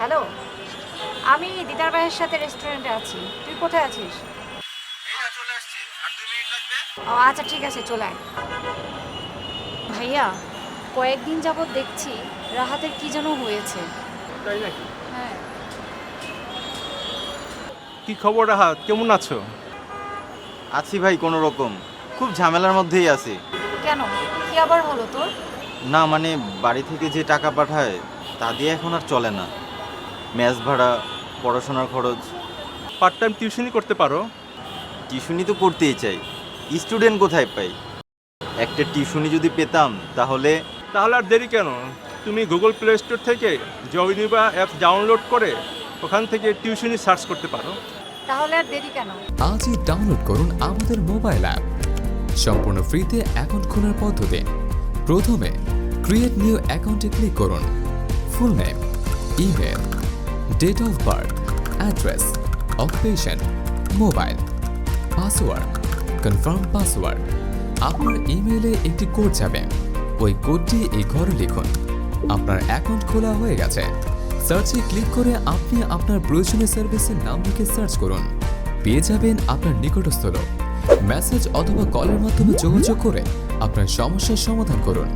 Hello, আমি দিদার ভাইয়ের সাথে রেস্টুরেন্টে আছি। তুই কোথায় আছিস? চলে আসছি, আর 2 মিনিট লাগবে। ও আচ্ছা, ঠিক আছে, চলে আয়। ভাইয়া, কয়েকদিন যাবৎ দেখছি রাহাতের কি যেন হয়েছে। তাই নাকি? হ্যাঁ। কি খবর রাহাত, কেমন আছো? আছি ভাই, কোনো রকম। খুব ঝামেলার মধ্যেই আছি। কেন, কি আবার হলো তোর? না মানে, বাড়ি থেকে যে টাকা পাঠায় তা দিয়ে এখন আর চলে না। মেস ভাড়া, পড়াশোনার খরচ। পার্ট টাইম টিউশনই করতে পারো। টিউশনি তো করতেই চাই, স্টুডেন্ট কোথায় পাই? একটা টিউশনি যদি পেতাম তাহলে। তাহলে আর দেরি কেন? তুমি গুগল প্লে স্টোর থেকে জবিনিবা অ্যাপস ডাউনলোড করে ওখান থেকে টিউশনি সার্চ করতে পারো। তাহলে আর দেরি কেন? আজই ডাউনলোড করুন আমাদের মোবাইল অ্যাপ। সম্পূর্ণ ফ্রিতে অ্যাকাউন্ট খোলার পদ্ধতি। প্রথমে ক্রিয়েট নিউ অ্যাকাউন্টে ক্লিক করুন। Full name, email, date of birth, address, occupation, mobile, password, confirm password. আপনার ইমেইলে একটি কোড যাবে, ওই কোডটি এই ঘরে লিখুন। আপনার অ্যাকাউন্ট খোলা হয়ে গেছে। সার্চে ক্লিক করে আপনি আপনার প্রয়োজনীয় সার্ভিসের নাম লিখে সার্চ করুন। পেয়ে যাবেন আপনার নিকটস্থ লোক। মেসেজ অথবা কলের মাধ্যমে যোগাযোগ করে আপনার সমস্যার সমাধান করুন।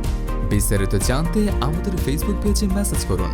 বিস্তারিত জানতে আমাদের ফেসবুক পেজে মেসেজ করুন।